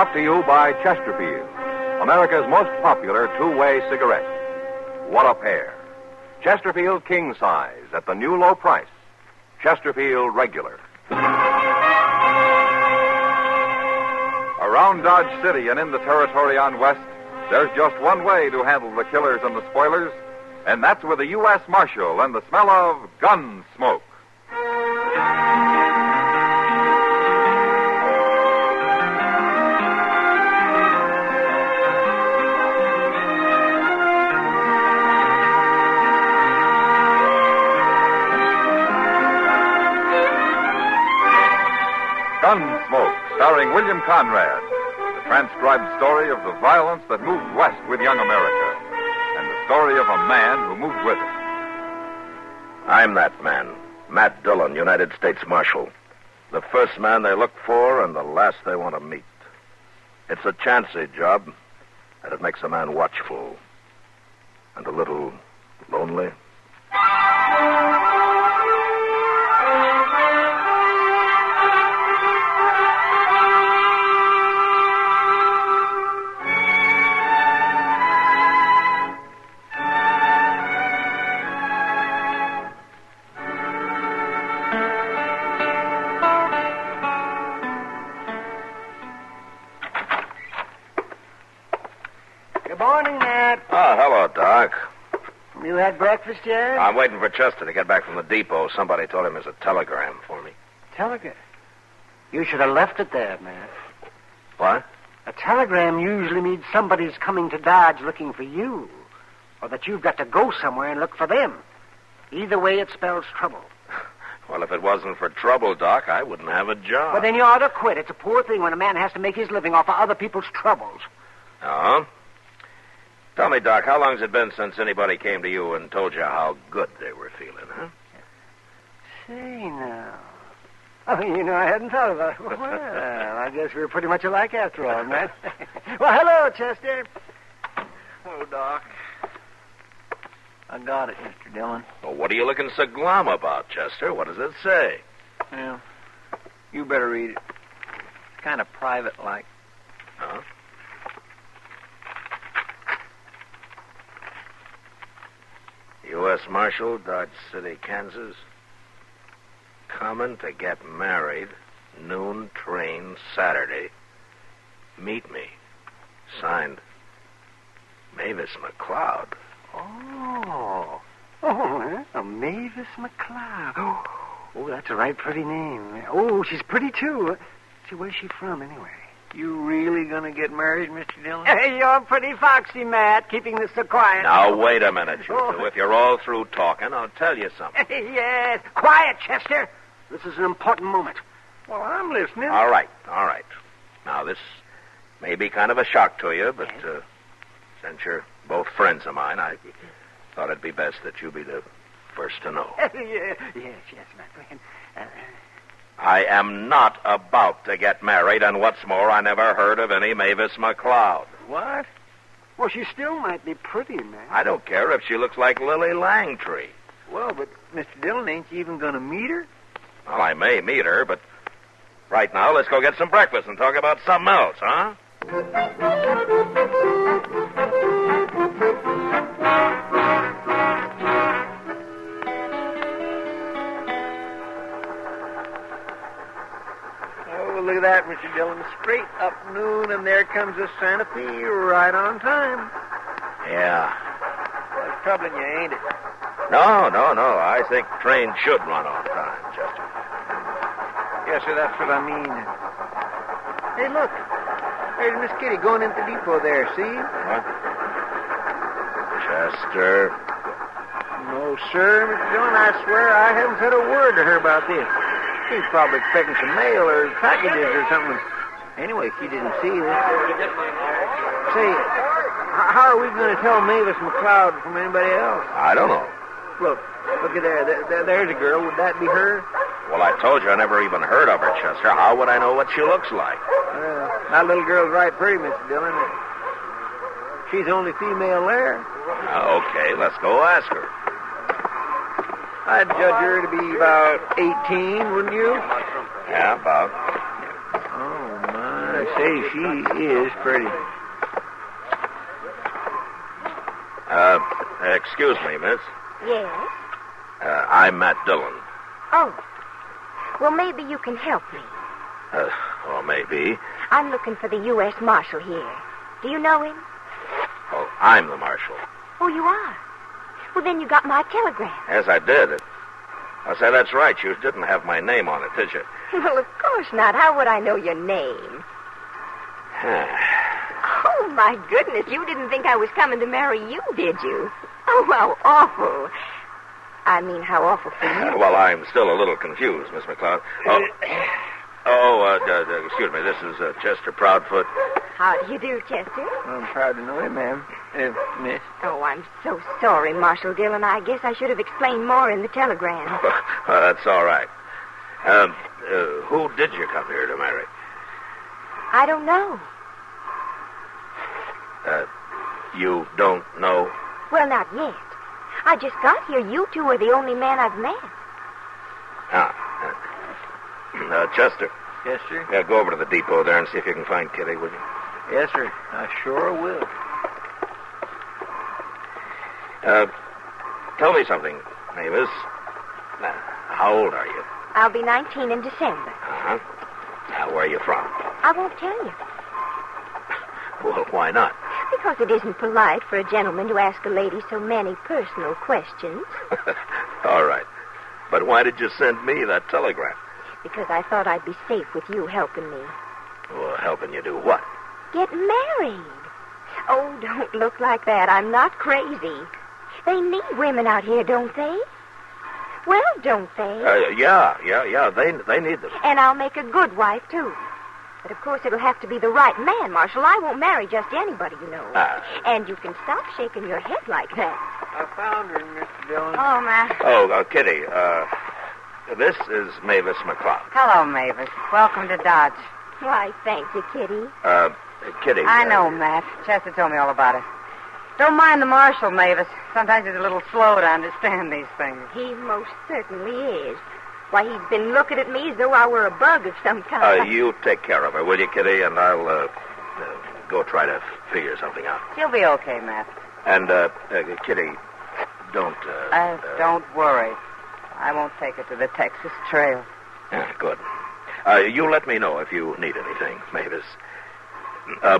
Brought to you by Chesterfield, America's most popular two-way cigarette. What a pair. Chesterfield King Size at the new low price. Chesterfield Regular. Around Dodge City and in the territory on West, there's just one way to handle the killers and the spoilers, and that's with a U.S. Marshal and the smell of Gunsmoke. Gunsmoke, starring William Conrad, the transcribed story of the violence that moved west with young America, and the story of a man who moved with it. I'm that man, Matt Dillon, United States Marshal. The first man they look for and the last they want to meet. It's a chancy job, and it makes a man watchful and a little lonely. Good morning, Matt. Oh, hello, Doc. You had breakfast yet? I'm waiting for Chester to get back from the depot. Somebody told him there's a telegram for me. Telegram? You should have left it there, Matt. What? A telegram usually means somebody's coming to Dodge looking for you, or that you've got to go somewhere and look for them. Either way, it spells trouble. Well, if it wasn't for trouble, Doc, I wouldn't have a job. Well, then you ought to quit. It's a poor thing when a man has to make his living off of other people's troubles. Oh? Tell me, Doc, how long's it been since anybody came to you and told you how good they were feeling, huh? Say now. Oh, I hadn't thought about it. Well, I guess we're pretty much alike after all, Matt. Well, hello, Chester. Hello, Doc. I got it, Mr. Dillon. Well, what are you looking so glum about, Chester? What does it say? Well, you better read it. It's kind of private-like. Huh? U.S. Marshal, Dodge City, Kansas. Coming to get married. Noon train Saturday. Meet me. Signed, Mavis McCloud. Oh, Mavis McCloud. Oh, that's a right pretty name. Oh, she's pretty, too. See, where's she from, anyway? You really gonna get married, Mr. Dillon? Hey, you're pretty foxy, Matt, keeping this so quiet. Now, wait a minute, you two. If you're all through talking, I'll tell you something. Yes. Quiet, Chester. This is an important moment. Well, I'm listening. All right. Now, this may be kind of a shock to you, but since you're both friends of mine, I thought it'd be best that you be the first to know. Yes, Matt. I am not about to get married, and what's more, I never heard of any Mavis McCloud. What? Well, she still might be pretty, Matt. I don't care if she looks like Lily Langtree. Well, but, Mr. Dillon, ain't you even gonna meet her? Well, I may meet her, but right now, let's go get some breakfast and talk about something else, huh? Oh, look at that, Mr. Dillon. Straight up noon, and there comes the Santa Fe right on time. Yeah. Well, it's troubling you, ain't it? No. I think trains should run on time, Chester. Yes, sir, that's what I mean. Hey, look. There's Miss Kitty going into the depot there, see? What? Chester. No, sir, Mr. Dillon, I swear I haven't said a word to her about this. She's probably expecting some mail or packages or something. Anyway, she didn't see this. Say, how are we going to tell Mavis McCloud from anybody else? I don't know. Look at there. There's a girl. Would that be her? Well, I told you I never even heard of her, Chester. How would I know what she looks like? That little girl's right pretty, Mr. Dillon. She's the only female there. Okay, let's go ask her. I'd judge her to be about 18, wouldn't you? Yeah, about. Oh, my. I say she is pretty. Excuse me, miss. Yes? I'm Matt Dillon. Oh. Well, maybe you can help me. Or maybe. I'm looking for the U.S. Marshal here. Do you know him? Oh, I'm the marshal. Oh, you are? Well, then you got my telegram. Yes, I did. I say that's right. You didn't have my name on it, did you? Well, of course not. How would I know your name? Oh, my goodness. You didn't think I was coming to marry you, did you? Oh, how awful. I mean, how awful for you. Well, I'm still a little confused, Miss McCloud. Excuse me. This is Chester Proudfoot. How do you do, Chester? I'm proud to know you, ma'am. Miss. Oh, I'm so sorry, Marshal Dillon. I guess I should have explained more in the telegram. That's all right. Who did you come here to marry? I don't know. You don't know? Well, not yet. I just got here. You two are the only man I've met. Chester. Yes, sir? Yeah, go over to the depot there and see if you can find Kitty, will you? Yes, sir. I sure will. Tell me something, Mavis. How old are you? I'll be 19 in December. Uh-huh. Where are you from? I won't tell you. Well, why not? Because it isn't polite for a gentleman to ask a lady so many personal questions. All right. But why did you send me that telegram? Because I thought I'd be safe with you helping me. Well, helping you do what? Get married. Oh, don't look like that. I'm not crazy. They need women out here, don't they? Well, don't they? Yeah. They need them. And I'll make a good wife, too. But, of course, it'll have to be the right man, Marshal. I won't marry just anybody, you know. And you can stop shaking your head like that. I found her, Mr. Dillon. Oh, my. Oh, Kitty, this is Mavis McCloud. Hello, Mavis. Welcome to Dodge. Why, thank you, Kitty. Kitty. I know, Matt. Chester told me all about it. Don't mind the marshal, Mavis. Sometimes he's a little slow to understand these things. He most certainly is. Why, he's been looking at me as though I were a bug of some kind. You take care of her, will you, Kitty? And I'll go try to figure something out. She'll be okay, Matt. And, Kitty, don't... don't worry. I won't take her to the Texas Trail. Good. You let me know if you need anything, Mavis.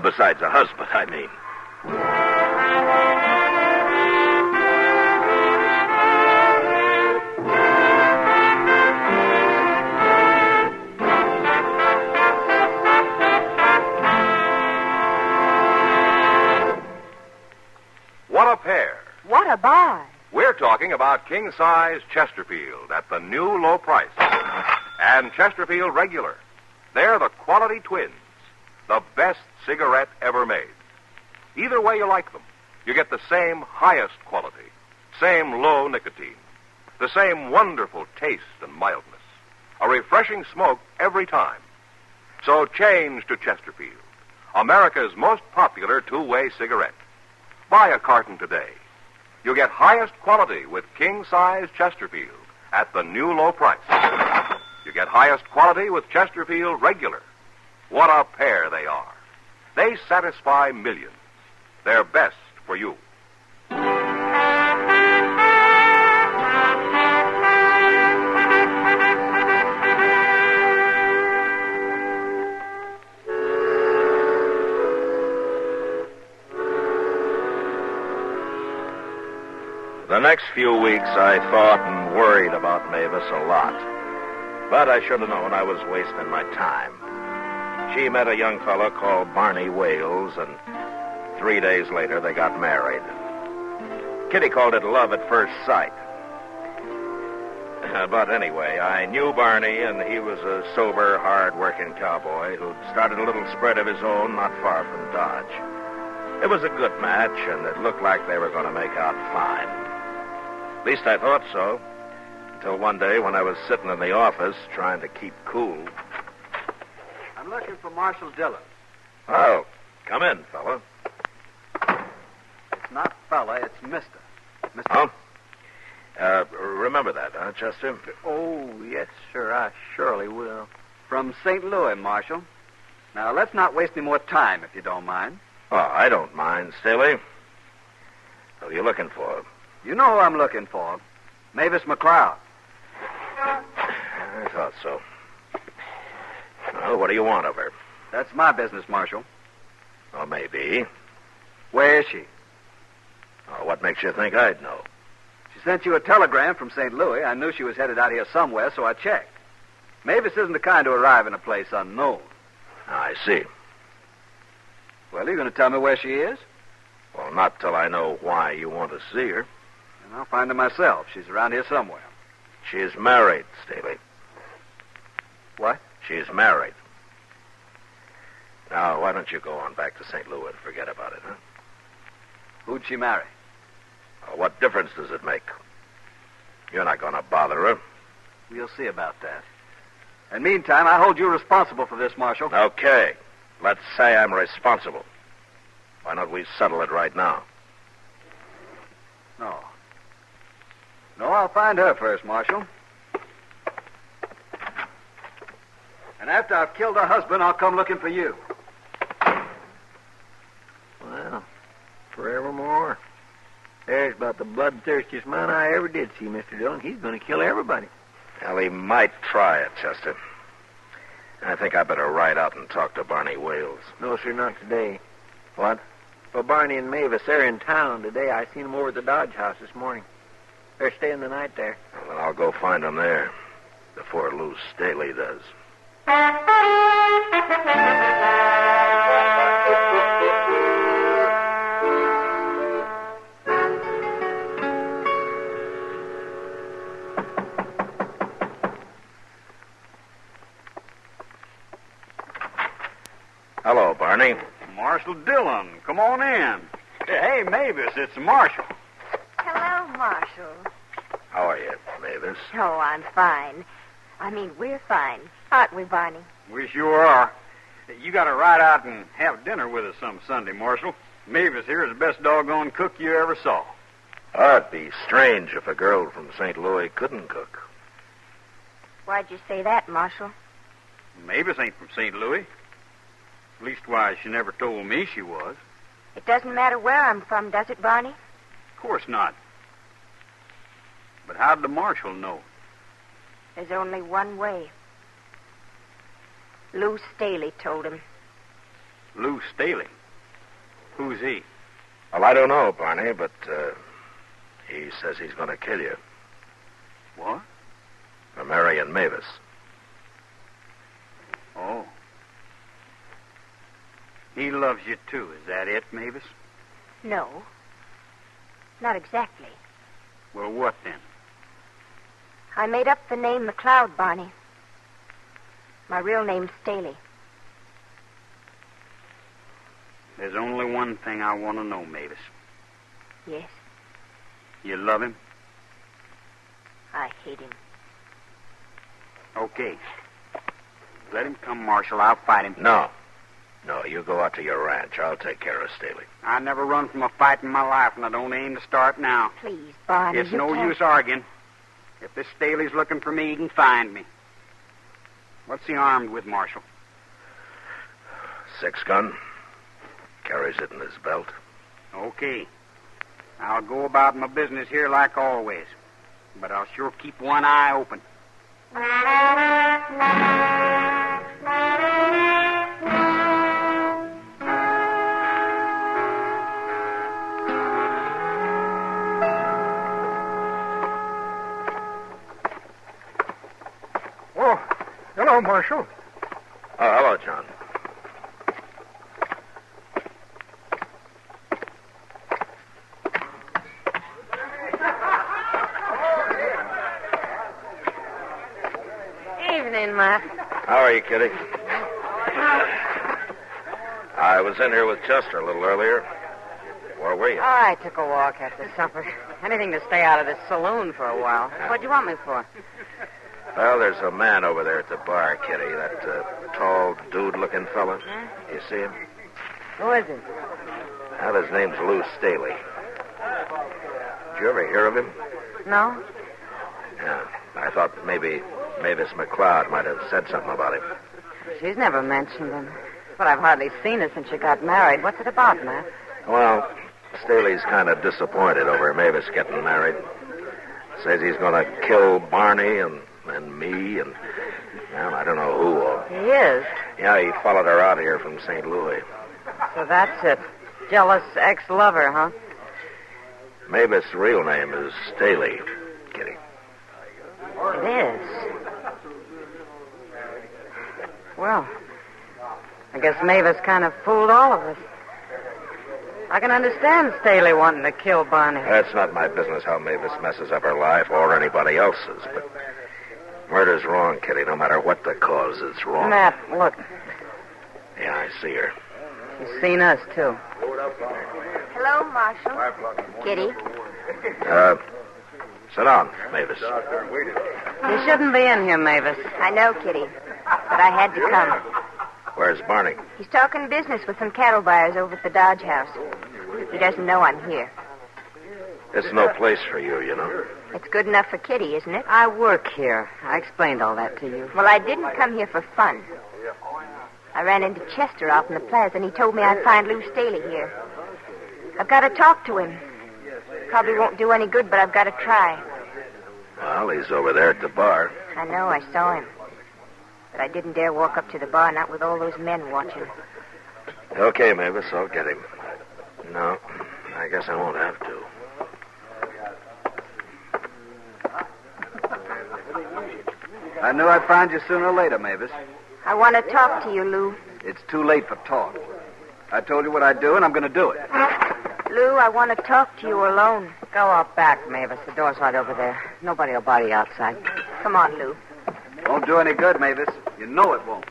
Besides a husband, I mean. What a pair. What a buy. We're talking about king-size Chesterfield at the new low price. And Chesterfield Regular. They're the quality twins. The best cigarette ever made. Either way you like them, you get the same highest quality, same low nicotine, the same wonderful taste and mildness, a refreshing smoke every time. So change to Chesterfield, America's most popular two-way cigarette. Buy a carton today. You get highest quality with king-size Chesterfield at the new low price. You get highest quality with Chesterfield Regular. What a pair they are. They satisfy millions. They're best for you. The next few weeks I thought and worried about Mavis a lot. But I should have known I was wasting my time. She met a young fellow called Barney Wales, and 3 days later they got married. Kitty called it love at first sight. But anyway, I knew Barney, and he was a sober, hard-working cowboy who'd started a little spread of his own not far from Dodge. It was a good match, and it looked like they were going to make out fine. At least I thought so, until one day when I was sitting in the office trying to keep cool. I'm looking for Marshal Dillon. Oh, come in, fella. It's not fella, it's Mister. Mister. Oh? Remember that, huh, Chester? Oh, yes, sir. I surely will. From St. Louis, Marshal. Now, let's not waste any more time, if you don't mind. Oh, I don't mind, Staley. Who are you looking for? You know who I'm looking for. Mavis McCloud. I thought so. Well, what do you want of her? That's my business, Marshal. Oh, maybe. Where is she? Oh, what makes you think I'd know? She sent you a telegram from St. Louis. I knew she was headed out here somewhere, so I checked. Mavis isn't the kind to arrive in a place unknown. I see. Well, are you going to tell me where she is? Well, not till I know why you want to see her. And I'll find her myself. She's around here somewhere. She's married, Staley. What? She's married. Now, why don't you go on back to St. Louis and forget about it, huh? Who'd she marry? Well, what difference does it make? You're not going to bother her. We'll see about that. And meantime, I hold you responsible for this, Marshal. Okay. Let's say I'm responsible. Why don't we settle it right now? No. No, I'll find her first, Marshal. And after I've killed her husband, I'll come looking for you. Well, forevermore. There's about the bloodthirstiest man I ever did see, Mr. Dillon. He's going to kill everybody. Well, he might try it, Chester. I think I better ride out and talk to Barney Wales. No, sir, not today. What? Well, Barney and Mavis, they're in town today. I seen them over at the Dodge House this morning. They're staying the night there. Well, then I'll go find them there before Lou Staley does. Hello, Barney. Marshal Dillon, come on in. Hey, Mavis, it's Marshal. Hello, Marshal. How are you, Mavis? Oh, I'm fine. I mean, we're fine. Aren't we, Barney? We sure are. You got to ride out and have dinner with us some Sunday, Marshal. Mavis here is the best doggone cook you ever saw. Oh, it'd be strange if a girl from St. Louis couldn't cook. Why'd you say that, Marshal? Mavis ain't from St. Louis. Leastwise, she never told me she was. It doesn't matter where I'm from, does it, Barney? Of course not. But how did the Marshal know? There's only one way. Lou Staley told him. Lou Staley? Who's he? Well, I don't know, Barney, but he says he's going to kill you. What? For marrying Mavis. Oh. He loves you, too. Is that it, Mavis? No. Not exactly. Well, what then? I made up the name McCloud, Barney. My real name's Staley. There's only one thing I want to know, Mavis. Yes, You love him? I hate him. Okay. Let him come, Marshal. I'll fight him. No. No, you go out to your ranch. I'll take care of Staley. I never run from a fight in my life, and I don't aim to start now. Please, Barney. It's you no can't... use arguing. If this Staley's looking for me, he can find me. What's he armed with, Marshal? 6-gun. Carries it in his belt. Okay. I'll go about my business here like always. But I'll sure keep one eye open. Oh, hello, Marshal. Oh, hello, John. Evening, Matt. How are you, Kitty? I was in here with Chester a little earlier. Where were you? Oh, I took a walk after supper. Anything to stay out of this saloon for a while. What'd you want me for? Well, there's a man over there at the bar, Kitty. That tall, dude-looking fella. You see him? Who is he? Well, his name's Lou Staley. Did you ever hear of him? No? Yeah. I thought maybe Mavis McCloud might have said something about him. She's never mentioned him. But I've hardly seen her since she got married. What's it about, Matt? Well, Staley's kind of disappointed over Mavis getting married. Says he's going to kill Barney and me and, well, I don't know who. He is. Yeah, he followed her out here from St. Louis. So that's it. Jealous ex-lover, huh? Mavis' real name is Staley, Kitty. It is. Well, I guess Mavis kind of fooled all of us. I can understand Staley wanting to kill Barney. That's not my business how Mavis messes up her life or anybody else's, but murder's wrong, Kitty. No matter what the cause, it's wrong. Matt, look. Yeah, I see her. She's seen us, too. Hello, Marshal. Kitty. Sit down, Mavis. You shouldn't be in here, Mavis. I know, Kitty, but I had to come. Where's Barney? He's talking business with some cattle buyers over at the Dodge House. He doesn't know I'm here. It's no place for you, you know. It's good enough for Kitty, isn't it? I work here. I explained all that to you. Well, I didn't come here for fun. I ran into Chester out in the plaza, and he told me I'd find Lou Staley here. I've got to talk to him. Probably won't do any good, but I've got to try. Well, he's over there at the bar. I know, I saw him. But I didn't dare walk up to the bar, not with all those men watching. Okay, Mavis, I'll get him. No, I guess I won't have to. I knew I'd find you sooner or later, Mavis. I want to talk to you, Lou. It's too late for talk. I told you what I'd do, and I'm going to do it. Lou, I want to talk to you alone. Go out back, Mavis. The door's right over there. Nobody will bother you outside. Come on, Lou. Won't do any good, Mavis. You know it won't.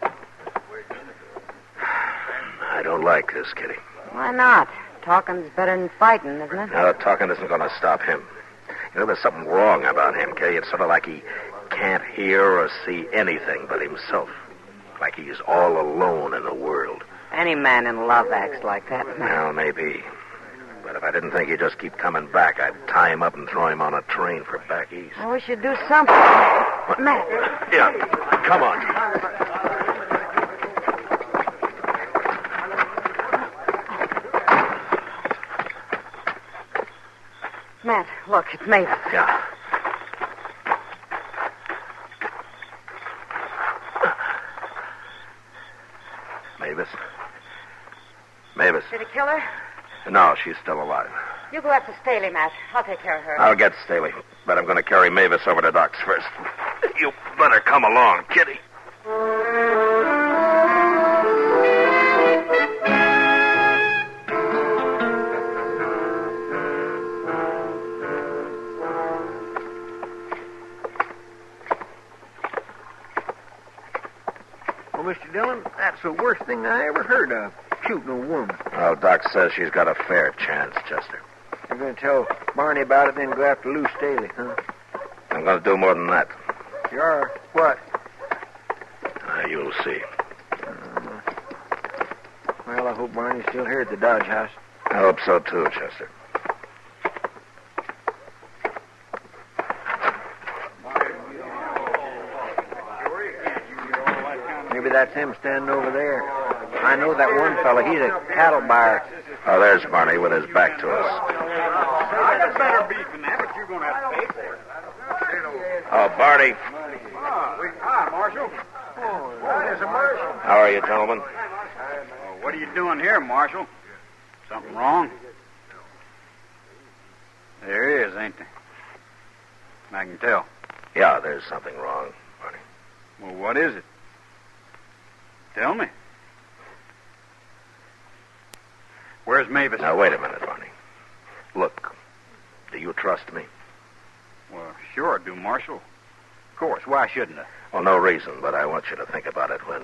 I don't like this, Kitty. Why not? Talking's better than fighting, isn't it? No, talking isn't going to stop him. You know, there's something wrong about him, Kitty. It's sort of like he can't hear or see anything but himself. Like he's all alone in the world. Any man in love acts like that. Well, maybe. But if I didn't think he'd just keep coming back, I'd tie him up and throw him on a train for back east. Well, we should do something. Matt. Yeah, come on. Matt, look, it's Mavis. Yeah. Mavis. Did he kill her? No, she's still alive. You go after Staley, Matt. I'll take care of her. I'll get Staley, but I'm going to carry Mavis over to Doc's first. You better come along, Kitty. Well, Mr. Dillon, that's the worst thing I ever heard of. Shooting a woman. Well, Doc says she's got a fair chance, Chester. You're going to tell Barney about it, then go after Lou Staley, huh? I'm going to do more than that. You are? What? You'll see. Well, I hope Barney's still here at the Dodge House. I hope so, too, Chester. Maybe that's him standing over there. I know that one fella. He's a cattle buyer. Oh, there's Barney with his back to us. I got better beef than that, but you're going to have to pay for it. Oh, Barney. Hi, Marshal. There's a Marshal. How are you, gentlemen? What are you doing here, Marshal? Something wrong? There is, ain't there? I can tell. Yeah, there's something wrong, Barney. Well, what is it? Tell me. Where's Mavis? Now, wait a minute, Barney. Look, do you trust me? Well, sure I do, Marshal. Of course. Why shouldn't I? Well, no reason, but I want you to think about it when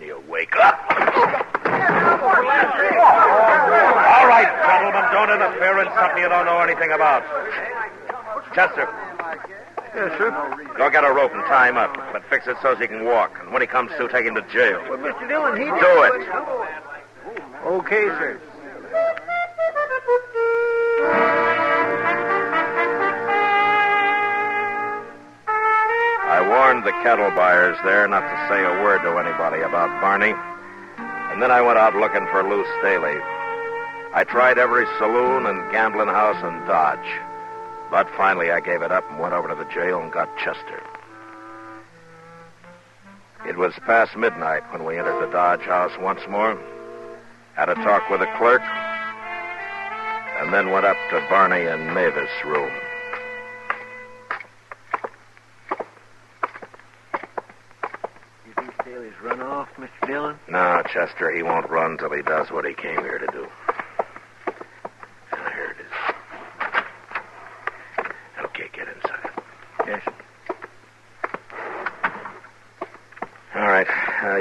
you wake up. All right, gentlemen, don't interfere in something you don't know anything about. Chester. Yes, sir. Go get a rope and tie him up, but fix it so he can walk. And when he comes to, take him to jail. Well, Mr. Dillon, he... Do it. Okay, sir. I warned the cattle buyers there not to say a word to anybody about Barney. And then I went out looking for Lou Staley. I tried every saloon and gambling house in Dodge. But finally I gave it up and went over to the jail and got Chester. It was past midnight when we entered the Dodge house once more, had a talk with the clerk, and then went up to Barney and Mavis' room. You think Staley's run off, Mr. Dillon? No, Chester, he won't run till he does what he came here to do. Here it is. Okay, get inside. Yes. All right.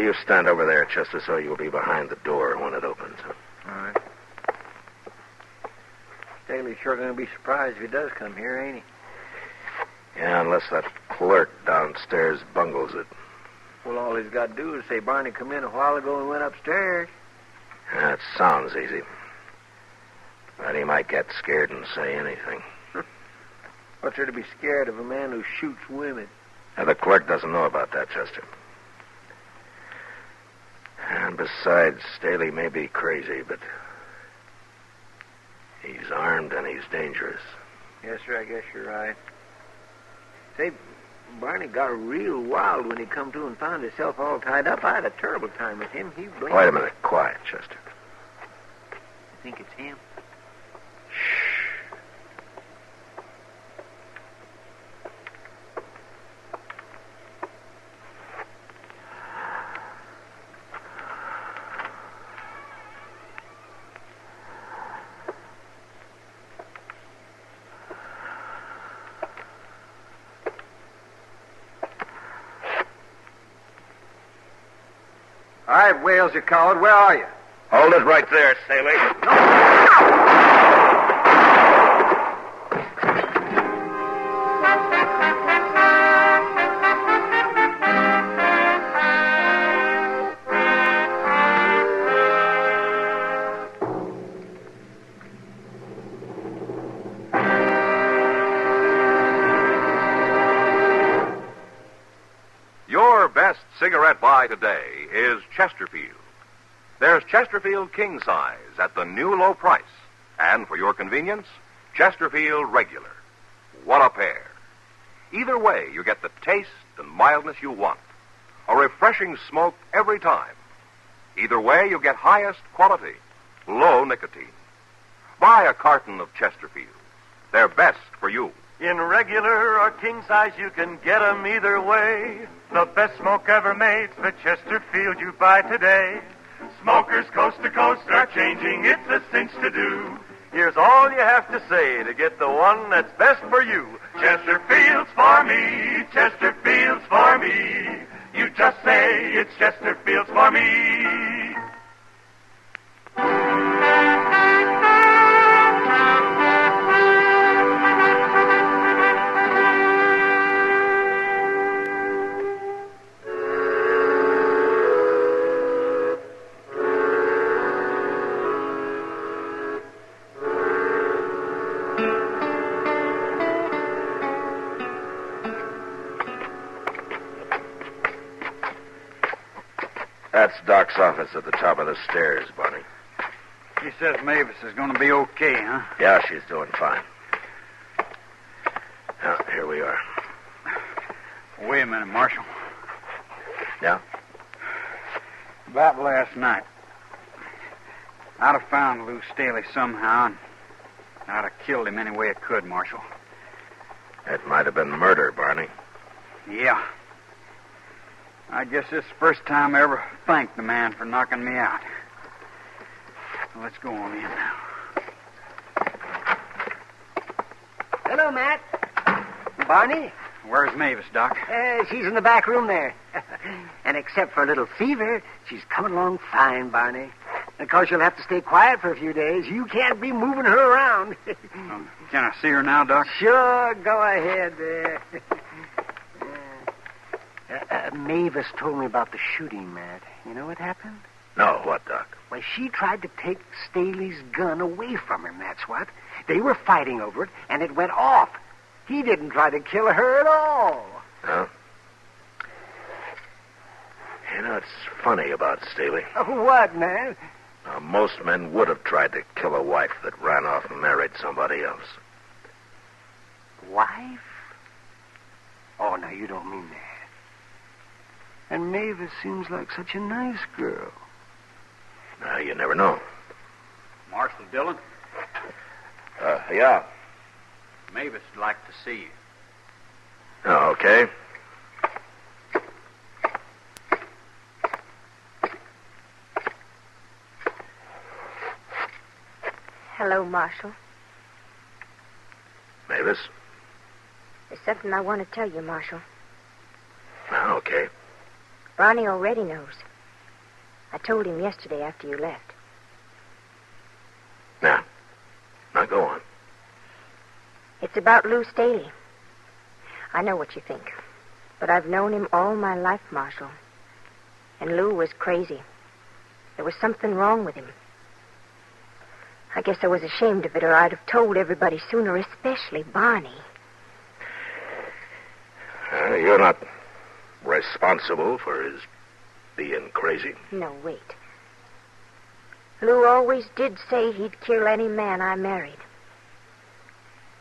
You stand over there, Chester, so you'll be behind the door when it opens. All right. Staley's sure going to be surprised if he does come here, ain't he? Yeah, unless that clerk downstairs bungles it. Well, all he's got to do is say Barney come in a while ago and went upstairs. That sounds easy. But he might get scared and say anything. What's there to be scared of a man who shoots women? Now, the clerk doesn't know about that, Chester. And besides, Staley may be crazy, but he's armed and he's dangerous. Yes, sir, I guess you're right. Say, Barney got real wild when he come to and found himself all tied up. I had a terrible time with him. He blamed... Wait a minute. Quiet, Chester. You think it's him? All right, Wales, you coward. Where are you? Hold it right there, Staley. Your best cigarette buy today is Chesterfield. There's Chesterfield King Size at the new low price. And for your convenience, Chesterfield Regular. What a pair. Either way, you get the taste and mildness you want. A refreshing smoke every time. Either way, you get highest quality, low nicotine. Buy a carton of Chesterfield. They're best for you. In regular or king size, you can get 'em either way. The best smoke ever made's the Chesterfield you buy today. Smokers coast to coast are changing, it's a cinch to do. Here's all you have to say to get the one that's best for you. Chesterfield's for me, Chesterfield's for me. You just say it's Chesterfield's for me. That's Doc's office at the top of the stairs, Barney. He says Mavis is going to be okay, huh? Yeah, she's doing fine. Now, here we are. Wait a minute, Marshal. Yeah? About last night, I'd have found Lou Staley somehow, and I'd have killed him any way I could, Marshal. It might have been murder, Barney. Yeah. I guess this is the first time I ever thanked the man for knocking me out. Well, let's go on in now. Hello, Matt. Barney? Where's Mavis, Doc? She's in the back room there. And except for a little fever, she's coming along fine, Barney. Of course, you'll have to stay quiet for a few days. You can't be moving her around. Can I see her now, Doc? Sure, go ahead there. Mavis told me about the shooting, Matt. You know what happened? No, what, Doc? Well, she tried to take Staley's gun away from him, that's what. They were fighting over it, and it went off. He didn't try to kill her at all. Huh? That's funny about Staley. What, man? Now, most men would have tried to kill a wife that ran off and married somebody else. Wife? Oh, now you don't mean that. And Mavis seems like such a nice girl. Now, you never know. Marshal Dillon, Yeah. Mavis would like to see you. Oh, okay. Hello, Marshal. Mavis? There's something I want to tell you, Marshal. Oh, okay. Ronnie already knows. I told him yesterday after you left. Now go on. It's about Lou Staley. I know what you think, but I've known him all my life, Marshal. And Lou was crazy. There was something wrong with him. I guess I was ashamed of it, or I'd have told everybody sooner, especially Barney. You're not responsible for his being crazy. No, wait. Lou always did say he'd kill any man I married.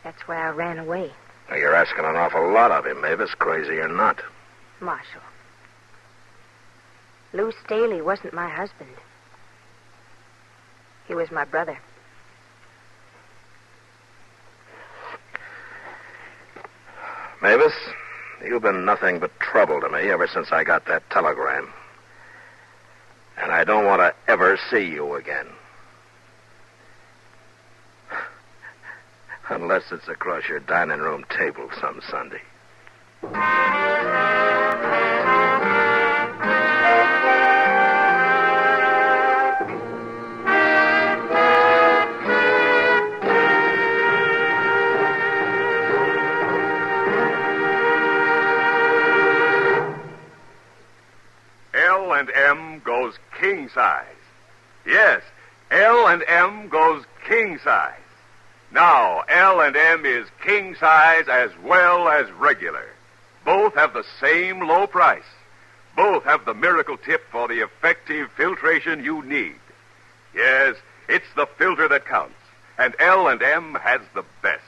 That's why I ran away. Now, you're asking an awful lot of him, Mavis, crazy or not. Marshal. Lou Staley wasn't my husband. He was my brother. Mavis, you've been nothing but trouble to me ever since I got that telegram. And I don't want to ever see you again. Unless it's across your dining room table some Sunday. L&M goes king size. Yes, L&M goes king size. Now, L&M is king size as well as regular. Both have the same low price. Both have the miracle tip for the effective filtration you need. Yes, it's the filter that counts. And L&M has the best.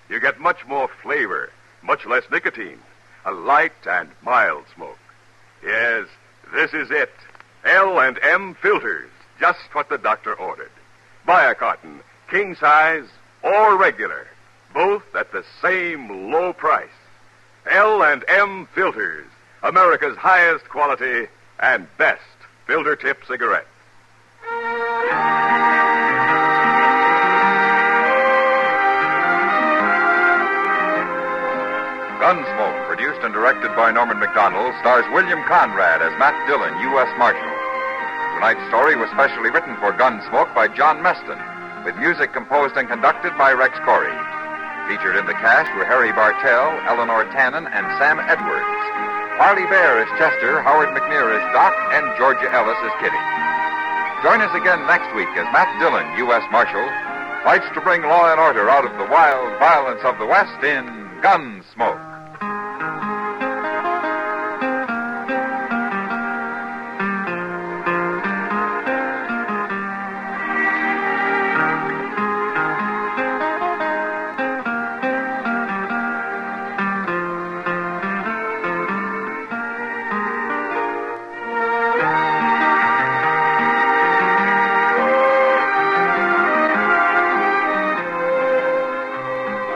You get much more flavor, much less nicotine, a light and mild smoke. Yes, this is it. L&M filters, just what the doctor ordered. Buy a carton, king size or regular, both at the same low price. L&M filters, America's highest quality and best filter tip cigarette. Gunsmoke, produced and directed by Norman McDonald, stars William Conrad as Matt Dillon, U.S. Marshal. Tonight's story was specially written for Gunsmoke by John Meston, with music composed and conducted by Rex Corey. Featured in the cast were Harry Bartell, Eleanor Tannen, and Sam Edwards. Harley Bear as Chester, Howard McNear as Doc, and Georgia Ellis as Kitty. Join us again next week as Matt Dillon, U.S. Marshal, fights to bring law and order out of the wild violence of the West in Gunsmoke.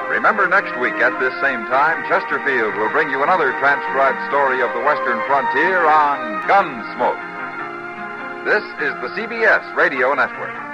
Remember, next week at this same time, Chesterfield will bring you another transcribed story of the Western frontier on Gunsmoke. This is the CBS Radio Network.